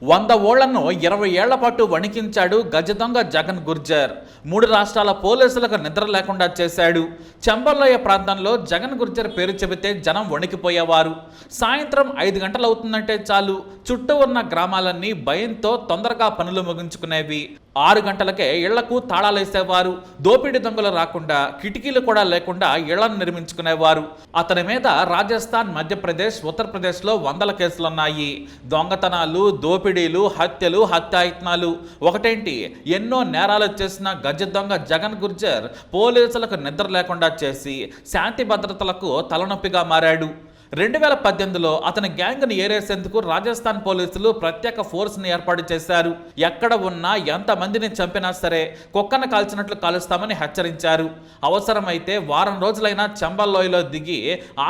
100 ఓళ్లను 20 ఏళ్ల పాటు వణికించాడు గజదొంగ జగన్ గుర్జర్. 3 రాష్ట్రాల పోలీసులకు నిద్ర లేకుండా చేశాడు. చెంబల్లోయ ప్రాంతంలో జగన్ గుర్జర్ పేరు చెబితే జనం వణికిపోయేవారు. సాయంత్రం 5 గంటలవుతుందంటే చాలు చుట్టూ ఉన్న గ్రామాలన్నీ భయంతో తొందరగా పనులు ముగించుకునేవి. 6 గంటలకే ఇళ్లకు తాళాలేసేవారు. దోపిడీ దొంగలు రాకుండా కిటికీలు కూడా లేకుండా ఇళ్లను నిర్మించుకునేవారు. అతని మీద రాజస్థాన్, మధ్యప్రదేశ్, ఉత్తరప్రదేశ్లో 100ల కేసులున్నాయి. దొంగతనాలు, దోపిడీలు, హత్యలు, హత్యాయత్నాలు ఒకటేంటి ఎన్నో నేరాలు చేసిన గజ దొంగ జగన్ గుర్జర్ పోలీసులకు నిద్ర లేకుండా చేసి శాంతి భద్రతలకు తలనొప్పిగా మారాడు. 2018లో అతని గ్యాంగ్ను ఏరేసేందుకు రాజస్థాన్ పోలీసులు ప్రత్యేక ఫోర్స్ని ఏర్పాటు చేశారు. ఎక్కడ ఉన్నా ఎంతమందిని చంపినా సరే కుక్కను కాల్చినట్లు కాలుస్తామని హెచ్చరించారు. అవసరమైతే వారం రోజులైనా చంబల్లోయలో దిగి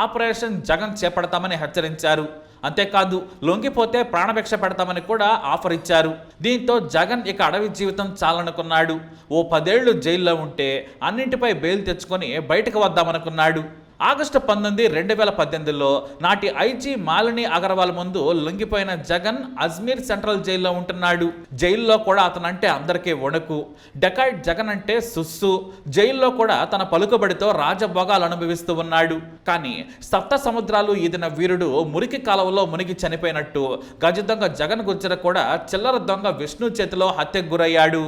ఆపరేషన్ జగన్ చేపడతామని హెచ్చరించారు. అంతేకాదు లొంగిపోతే ప్రాణభిక్ష పెడతామని కూడా ఆఫర్ ఇచ్చారు. దీంతో జగన్ ఇక అడవి జీవితం చాలనుకున్నాడు. ఓ 10 ఏళ్లు జైల్లో ఉంటే అన్నింటిపై బెయిల్ తెచ్చుకొని బయటకు వద్దామనుకున్నాడు. ఆగస్టు 19, 2018లో నాటి ఐజీ మాలిని అగర్వాల్ ముందు లొంగిపోయిన జగన్ అజ్మీర్ సెంట్రల్ జైల్లో ఉంటున్నాడు. జైల్లో కూడా అతనంటే అందరికీ వణుకు. డెకాయిట్ జగన్ అంటే సుస్సు. జైల్లో కూడా తన పలుకుబడితో రాజభోగాలు అనుభవిస్తూ ఉన్నాడు. కానీ సప్త సముద్రాలు ఈదిన వీరుడు మురికి కాలువలో మునిగి చనిపోయినట్టు గజ దొంగ జగన్ గుర్జర్ కూడా చిల్లర దొంగ విష్ణు చేతిలో హత్యకు గురయ్యాడు.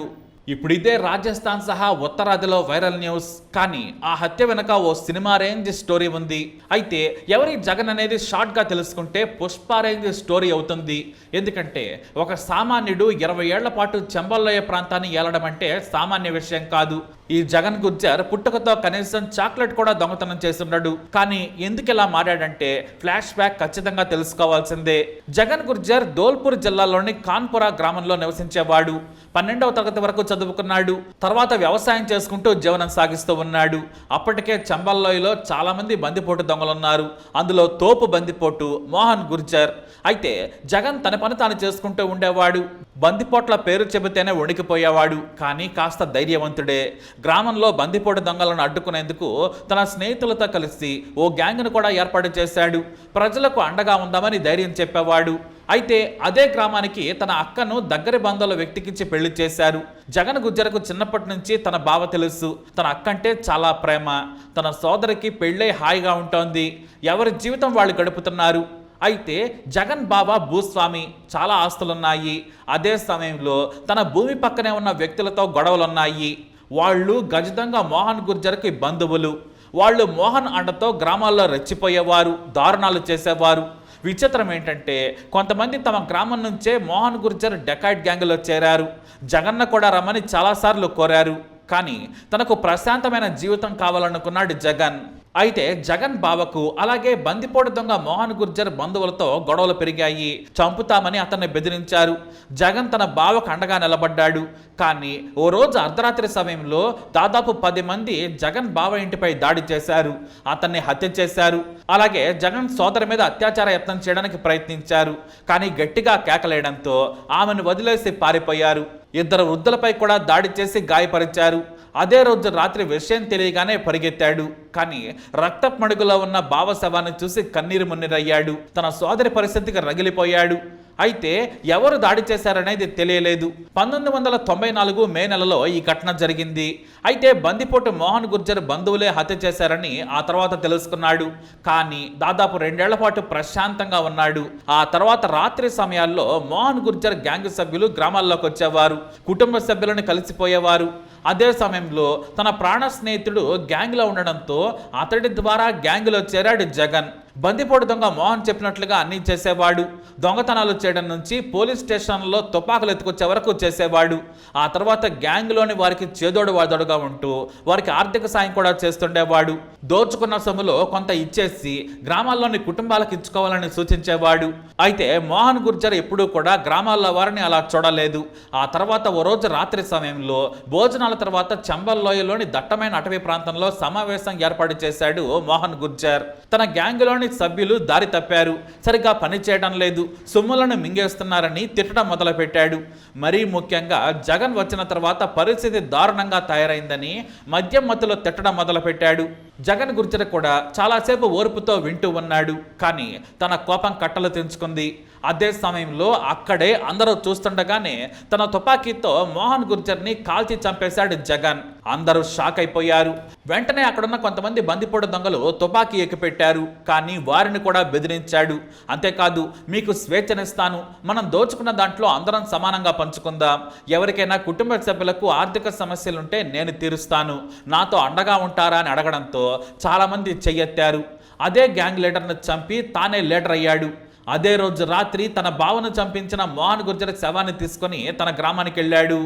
ఇప్పుడు ఇదే రాజస్థాన్ సహా ఉత్తరాదిలో వైరల్ న్యూస్. కానీ ఆ హత్య వెనుక ఓ సినిమా రేంజ్ స్టోరీ ఉంది. అయితే ఎవరి జగన్ అనేది షార్ట్గా తెలుసుకుంటే పుష్ప రేంజ్ స్టోరీ అవుతుంది. ఎందుకంటే ఒక సామాన్యుడు 20 ఏళ్ల పాటు చెంబల్లోయ ప్రాంతాన్ని ఏలడం అంటే సామాన్య విషయం కాదు. ఈ జగన్ గుర్జర్ పుట్టుకతో కనీసం చాక్లెట్ కూడా దొంగతనం చేస్తున్నాడు. కానీ ఎందుకు ఇలా మారాడంటే ఫ్లాష్ బ్యాక్ ఖచ్చితంగా తెలుసుకోవాల్సిందే. జగన్ గుర్జర్ ధోల్పూర్ జిల్లాలోని కాన్పురా గ్రామంలో నివసించేవాడు. 12వ తరగతి వరకు చదువుకున్నాడు. తర్వాత వ్యవసాయం చేసుకుంటూ జీవనం సాగిస్తూ ఉన్నాడు. అప్పటికే చంబల్లోయలో చాలా మంది బందిపోటు దొంగలున్నారు. అందులో తోపు బందిపోటు మోహన్ గుర్జర్. అయితే జగన్ తన పని తాను చేసుకుంటూ ఉండేవాడు. బందిపోట్ల పేరు చెబితేనే వణికిపోయేవాడు. కానీ కాస్త ధైర్యవంతుడే. గ్రామంలో బందిపోటు దొంగలను అడ్డుకునేందుకు తన స్నేహితులతో కలిసి ఓ గ్యాంగ్ను కూడా ఏర్పాటు చేశాడు. ప్రజలకు అండగా ఉందామని ధైర్యం చెప్పేవాడు. అయితే అదే గ్రామానికి తన అక్కను దగ్గరి బంధువుల వ్యక్తికిచ్చి పెళ్లి చేశారు. జగన్ గుర్జర్కు చిన్నప్పటి నుంచి తన బావ తెలుసు. తన అక్కంటే చాలా ప్రేమ. తన సోదరికి పెళ్ళై హాయిగా ఉంటోంది. ఎవరి జీవితం వాళ్ళు గడుపుతున్నారు. అయితే జగన్ బావ భూస్వామి, చాలా ఆస్తులున్నాయి. అదే సమయంలో తన భూమి పక్కనే ఉన్న వ్యక్తులతో గొడవలున్నాయి. వాళ్ళు గజదొంగ మోహన్ గుర్జర్కి బంధువులు. వాళ్ళు మోహన్ అండతో గ్రామాల్లో రెచ్చిపోయేవారు, దారుణాలు చేసేవారు. విచిత్రం ఏంటంటే కొంతమంది తమ గ్రామం నుంచే మోహన్ గుర్జర్ డెకాయిట్ గ్యాంగ్లో చేరారు. జగన్ను కూడా రమ్మని చాలాసార్లు కోరారు. కానీ తనకు ప్రశాంతమైన జీవితం కావాలనుకున్నాడు జగన్. అయితే జగన్ బావకు అలాగే బందిపోటు దొంగ మోహన్ గుర్జర్ బంధువులతో గొడవలు పెరిగాయి. చంపుతామని అతన్ని బెదిరించారు. జగన్ తన బావకు అండగా నిలబడ్డాడు. కానీ ఓ రోజు అర్ధరాత్రి సమయంలో దాదాపు 10 మంది జగన్ బావ ఇంటిపై దాడి చేశారు. అతన్ని హత్య చేశారు. అలాగే జగన్ సోదరి మీద అత్యాచార యత్నం చేయడానికి ప్రయత్నించారు. కానీ గట్టిగా కేకలేయడంతో ఆమెను వదిలేసి పారిపోయారు. 2 వృద్ధులపై కూడా దాడి చేసి గాయపరిచారు. అదే రోజు రాత్రి విషయం తెలియగానే పరిగెత్తాడు. కానీ రక్తమడుగులో ఉన్న బావ శవాన్ని చూసి కన్నీరు మున్నీరయ్యాడు. తన సోదరి పరిస్థితికి రగిలిపోయాడు. అయితే ఎవరు దాడి చేశారనేది తెలియలేదు. 1994 మే నెలలో ఈ ఘటన జరిగింది. అయితే బందిపోటు మోహన్ గుర్జర్ బంధువులే హత్య చేశారని ఆ తర్వాత తెలుసుకున్నాడు. కానీ దాదాపు 2 ఏళ్ల పాటు ప్రశాంతంగా ఉన్నాడు. ఆ తర్వాత రాత్రి సమయాల్లో మోహన్ గుర్జర్ గ్యాంగ్ సభ్యులు గ్రామాల్లోకి వచ్చేవారు. కుటుంబ సభ్యులను కలిసిపోయేవారు. అదే సమయంలో తన ప్రాణ స్నేహితుడు గ్యాంగ్లో ఉండడంతో అతడి ద్వారా గ్యాంగ్లో చేరాడు జగన్. బందిపోటు దొంగ మోహన్ చెప్పినట్లుగా అన్నీ చేసేవాడు. దొంగతనాలు చేయడం నుంచి పోలీస్ స్టేషన్లో తుపాకులు ఎత్తుకొచ్చే వరకు చేసేవాడు. ఆ తర్వాత గ్యాంగ్లోని వారికి చేదోడు వాదోడుగా ఉంటూ వారికి ఆర్థిక సాయం కూడా చేస్తుండేవాడు. దోచుకున్న సొమ్ములో కొంత ఇచ్చేసి గ్రామాల్లోని కుటుంబాలకు ఇచ్చుకోవాలని సూచించేవాడు. అయితే మోహన్ గుర్జర్ ఎప్పుడూ కూడా గ్రామాల్లో వారిని అలా చూడలేదు. ఆ తర్వాత ఓ రోజు రాత్రి సమయంలో భోజనాల తర్వాత చంబల్లోయలోని దట్టమైన అటవీ ప్రాంతంలో సమావేశం ఏర్పాటు చేశాడు మోహన్ గుర్జర్. తన గ్యాంగ్లోని సభ్యులు దారి తప్పారు, సరిగ్గా పని చేయడం లేదు, సొమ్ములను మింగేస్తున్నారని తిట్టడం మొదలుపెట్టాడు. మరీ ముఖ్యంగా జగన్ వచ్చిన తర్వాత పరిస్థితి దారుణంగా తయారైందని మద్యం మత్తులో తిట్టడం మొదలుపెట్టాడు. జగన్ గుర్జర్ కూడా చాలాసేపు ఓర్పుతో వింటూ ఉన్నాడు. కానీ తన కోపం కట్టలు తెంచుకుంది. అదే సమయంలో అక్కడే అందరూ చూస్తుండగానే తన తుపాకీతో మోహన్ గుర్జర్ని కాల్చి చంపేశాడు జగన్. అందరూ షాక్ అయిపోయారు. వెంటనే అక్కడున్న కొంతమంది బందిపోటు దొంగలు తుపాకీ ఎక్కిపెట్టారు. కానీ వారిని కూడా బెదిరించాడు. అంతేకాదు, మీకు స్వేచ్ఛనిస్తాను, మనం దోచుకున్న దాంట్లో అందరం సమానంగా పంచుకుందాం, ఎవరికైనా కుటుంబ సభ్యులకు ఆర్థిక సమస్యలుంటే నేను తీరుస్తాను, నాతో అండగా ఉంటారా అని అడగడంతో చాలామంది చెయ్యెత్తారు. అదే గ్యాంగ్ లీడర్ను చంపి తానే లీడర్ అయ్యాడు. అదే రోజు రాత్రి తన బావను చంపించిన మోహన్ గుర్జర్ శవాన్ని తీసుకొని తన గ్రామానికి వెళ్ళాడు.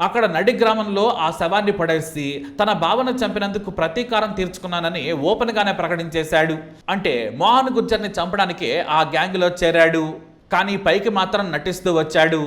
అక్కడ నడి గ్రామంలో ఆ శవాన్ని పడేసి తన బావను చంపినందుకు ప్రతీకారం తీర్చుకున్నానని ఓపెన్గానే ప్రకటించేశాడు. అంటే మోహన్ గుర్జర్ని చంపడానికే ఆ గ్యాంగ్లో చేరాడు. కానీ పైకి మాత్రం నటిస్తూ వచ్చాడు.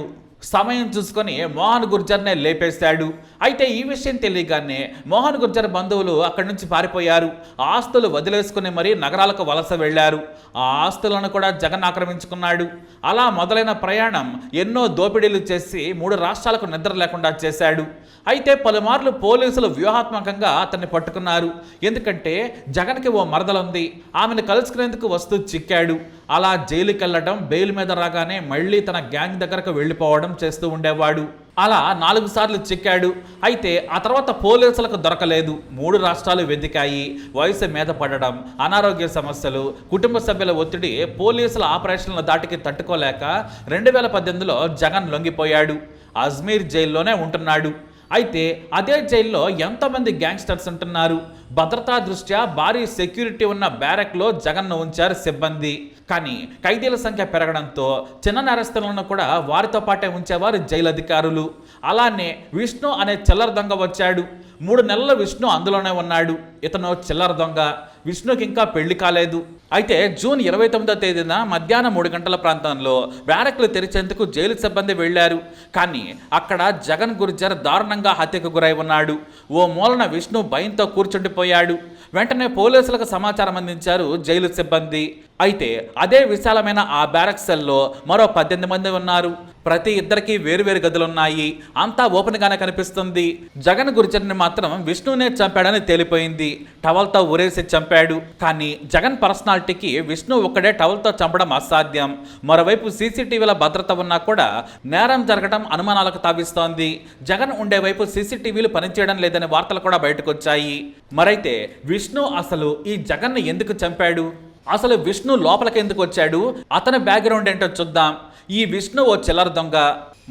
సమయం చూసుకొని మోహన్ గుర్జర్నే లేపేశాడు. అయితే ఈ విషయం తెలియగానే మోహన్ గుర్జర్ బంధువులు అక్కడి నుంచి పారిపోయారు. ఆస్తులు వదిలేసుకుని మరీ నగరాలకు వలస వెళ్లారు. ఆ ఆస్తులను కూడా జగన్ ఆక్రమించుకున్నాడు. అలా మొదలైన ప్రయాణం ఎన్నో దోపిడీలు చేసి 3 రాష్ట్రాలకు నిద్ర లేకుండా చేశాడు. అయితే పలుమార్లు పోలీసులు వ్యూహాత్మకంగా అతన్ని పట్టుకున్నారు. ఎందుకంటే జగన్కి ఓ మరదలుంది, ఆమెను కలుసుకునేందుకు వస్తూ చిక్కాడు. అలా జైలుకి వెళ్ళడం, బెయిల్ మీద రాగానే మళ్ళీ తన గ్యాంగ్ దగ్గరకు వెళ్ళిపోవడం చేస్తూ ఉండేవాడు. అలా 4 సార్లు చిక్కాడు. అయితే ఆ తర్వాత పోలీసులకు దొరకలేదు. 3 రాష్ట్రాలు వెతికాయి. వయసు మీద పడడం, అనారోగ్య సమస్యలు, కుటుంబ సభ్యుల ఒత్తిడి పోలీసుల ఆపరేషన్ల దాటికి తట్టుకోలేక 2018లో జగన్ లొంగిపోయాడు. అజ్మీర్ జైల్లోనే ఉంటున్నాడు. అయితే అదే జైల్లో ఎంతోమంది గ్యాంగ్స్టర్స్ ఉంటున్నారు. భద్రతా దృష్ట్యా భారీ సెక్యూరిటీ ఉన్న బ్యారెక్లో జగన్ను ఉంచారు సిబ్బంది. కానీ ఖైదీల సంఖ్య పెరగడంతో చిన్న నేరస్తులను కూడా వారితో పాటే ఉంచేవారు జైలు అధికారులు. అలానే విష్ణు అనే చిల్లర దొంగ వచ్చాడు. 3 నెలలు విష్ణు అందులోనే ఉన్నాడు. ఇతను చిల్లర దొంగ. విష్ణుకి ఇంకా పెళ్లి కాలేదు. అయితే జూన్ 29వ తేదీన మధ్యాహ్నం 3 గంటల ప్రాంతంలో బ్యారెక్లు తెరిచేందుకు జైలు సిబ్బంది వెళ్లారు. కానీ అక్కడ జగన్ గుర్జర్ దారుణంగా హత్యకు గురై ఉన్నాడు. ఓ మూలన విష్ణు భయంతో కూర్చుండిపోయాడు. వెంటనే పోలీసులకు సమాచారం అందించారు జైలు సిబ్బంది. అయితే అదే విశాలమైన ఆ బ్యారక్ సెల్లో మరో 18 మంది ఉన్నారు. ప్రతి ఇద్దరికి వేరువేరు గదులున్నాయి. అంతా ఓపెన్గానే కనిపిస్తుంది. జగన్ గుర్జర్ని మాత్రం విష్ణునే చంపాడని తేలిపోయింది. టవల్తో ఊరేసి చంపాడు. కానీ జగన్ పర్సనాలిటీకి విష్ణు ఒక్కడే టవల్తో చంపడం అసాధ్యం. మరోవైపు సీసీటీవీల భద్రత ఉన్నా కూడా నేరం జరగడం అనుమానాలకు తావిస్తోంది. జగన్ ఉండే వైపు సీసీటీవీలు పనిచేయడం లేదనే వార్తలు కూడా బయటకు వచ్చాయి. మరైతే విష్ణు అసలు ఈ జగన్ను ఎందుకు చంపాడు? అసలు విష్ణు లోపలికి ఎందుకు వచ్చాడు? అతని బ్యాక్గ్రౌండ్ ఏంటో చూద్దాం. ఈ విష్ణు ఓ చిల్లర దొంగ.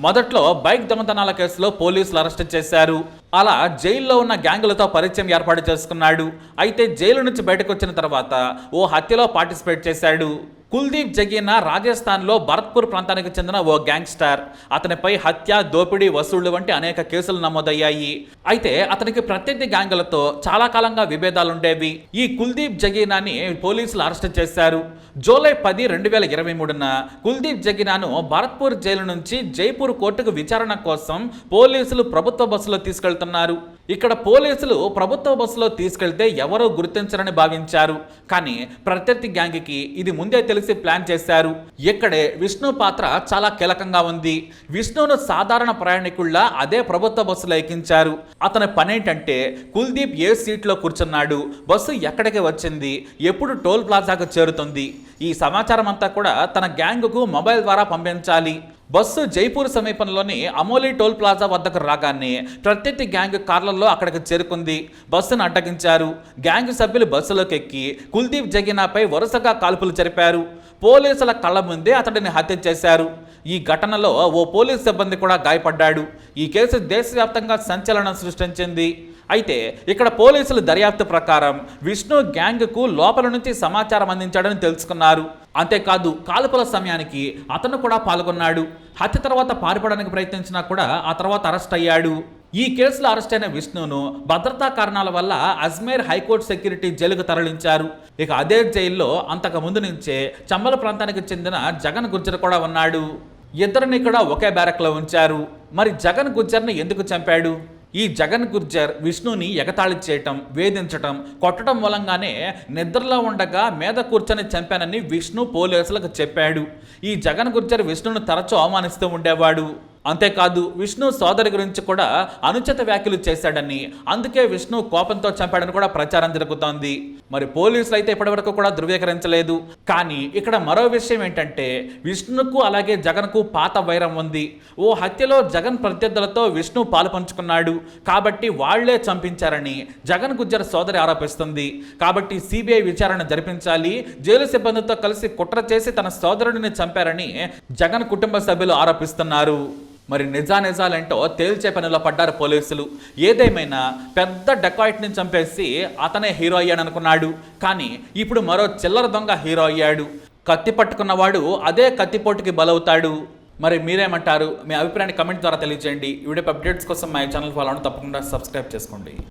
మొదట్లో బైక్ దొంగతనాల కేసులో పోలీసులు అరెస్ట్ చేశారు. అలా జైల్లో ఉన్న గ్యాంగులతో పరిచయం ఏర్పాటు చేసుకున్నాడు. అయితే జైలు నుంచి బయటకు వచ్చిన తర్వాత ఓ హత్యలో పార్టిసిపేట్ చేశాడు. కుల్దీప్ జగీనా రాజస్థాన్లో భరత్పూర్ ప్రాంతానికి చెందిన ఓ గ్యాంగ్స్టర్. అతనిపై హత్య, దోపిడీ, వసూళ్లు వంటి అనేక కేసులు నమోదయ్యాయి. అయితే అతనికి ప్రత్యర్థి గ్యాంగులతో చాలా కాలంగా విభేదాలుండేవి. ఈ కుల్దీప్ జగీనాని పోలీసులు అరెస్ట్ చేశారు. జూలై 10, 2023న కుల్దీప్ జగీనాను భరత్పూర్ జైలు నుంచి జైపూర్ కోర్టుకు విచారణ కోసం పోలీసులు ప్రభుత్వ బస్సులో తీసుకెళ్తున్నారు. ఇక్కడ పోలీసులు ప్రభుత్వ బస్సులో తీసుకెళ్తే ఎవరో గుర్తించరని భావించారు. కానీ ప్రత్యర్థి గ్యాంగ్కి ఇది ముందే తెలిసి ప్లాన్ చేశారు. ఇక్కడే విష్ణు పాత్ర చాలా కీలకంగా ఉంది. విష్ణును సాధారణ ప్రయాణికుల్లా అదే ప్రభుత్వ బస్సులో ఎక్కించారు. అతని పనేంటంటే కుల్దీప్ ఏ సీట్లో కూర్చున్నాడు, బస్సు ఎక్కడికి వచ్చింది, ఎప్పుడు టోల్ ప్లాజాకు చేరుతుంది, ఈ సమాచారం అంతా కూడా తన గ్యాంగ్కు మొబైల్ ద్వారా పంపించాలి. బస్సు జైపూర్ సమీపంలోని అమోలీ టోల్ ప్లాజా వద్దకు రాగానే ప్రత్యర్థి గ్యాంగ్ కార్లలో అక్కడికి చేరుకుంది. బస్సును అడ్డగించారు. గ్యాంగ్ సభ్యులు బస్సులోకి ఎక్కి కుల్దీప్ జగీనాపై వరుసగా కాల్పులు జరిపారు. పోలీసుల కళ్ళ ముందే అతడిని హత్య చేశారు. ఈ ఘటనలో ఓ పోలీస్ సిబ్బంది కూడా గాయపడ్డాడు. ఈ కేసు దేశవ్యాప్తంగా సంచలనం సృష్టించింది. అయితే ఇక్కడ పోలీసులు దర్యాప్తు ప్రకారం విష్ణు గ్యాంగ్కు లోపల నుంచి సమాచారం అందించాడని తెలుసుకున్నారు. అంతేకాదు కాల్పుల సమయానికి అతను కూడా పాల్గొన్నాడు. హత్య తర్వాత పారిపోవడానికి ప్రయత్నించినా కూడా ఆ తర్వాత అరెస్ట్ అయ్యాడు. ఈ కేసులో అరెస్ట్ అయిన విష్ణును భద్రతా కారణాల వల్ల అజ్మీర్ హైకోర్టు సెక్యూరిటీ జైలుకు తరలించారు. ఇక అదే జైల్లో అంతకు ముందు నుంచే చంబల్ ప్రాంతానికి చెందిన జగన్ గుర్జర్ కూడా ఉన్నాడు. ఇద్దరిని కూడా ఒకే బ్యారక్లో ఉంచారు. మరి జగన్ గుర్జర్ని ఎందుకు చంపాడు? ఈ జగన్ గుర్జర్ విష్ణుని ఎగతాళి చేయటం, వేధించటం, కొట్టడం మూలంగానే నిద్రలో ఉండగా మీద కూర్చొని చంపానని విష్ణు పోలీసులకు చెప్పాడు. ఈ జగన్ గుర్జర్ విష్ణును తరచూ అవమానిస్తూ ఉండేవాడు. అంతేకాదు విష్ణు సోదరి గురించి కూడా అనుచిత వ్యాఖ్యలు చేశాడని, అందుకే విష్ణు కోపంతో చంపాడని కూడా ప్రచారం జరుగుతోంది. మరి పోలీసులు అయితే ఇప్పటివరకు కూడా ధృవీకరించలేదు. కానీ ఇక్కడ మరో విషయం ఏంటంటే, విష్ణుకు అలాగే జగన్కు పాత వైరం ఉంది. ఓ హత్యలో జగన్ ప్రత్యర్థులతో విష్ణు పాలు పంచుకున్నాడు కాబట్టి వాళ్లే చంపించారని జగన్ గుజ్జర్ సోదరి ఆరోపిస్తుంది. కాబట్టి సిబిఐ విచారణ జరిపించాలి, జైలు సిబ్బందితో కలిసి కుట్ర చేసి తన సోదరుడిని చంపారని జగన్ కుటుంబ సభ్యులు ఆరోపిస్తున్నారు. మరి నిజాలేంటో తేల్చే పనిలో పడ్డారు పోలీసులు. ఏదేమైనా పెద్ద డెకాయిట్ని చంపేసి అతనే హీరో అయ్యాడనుకున్నాడు. కానీ ఇప్పుడు మరో చిల్లర దొంగ హీరో అయ్యాడు. కత్తి పట్టుకున్నవాడు అదే కత్తిపోటుకి బలవుతాడు. మరి మీరేమంటారు? మీ అభిప్రాయాన్ని కమెంట్ ద్వారా తెలియజేయండి. ఈ వీడియో అప్డేట్స్ కోసం మా ఛానల్ ఫాలో అవ్వండి, తప్పకుండా సబ్స్క్రైబ్ చేసుకోండి.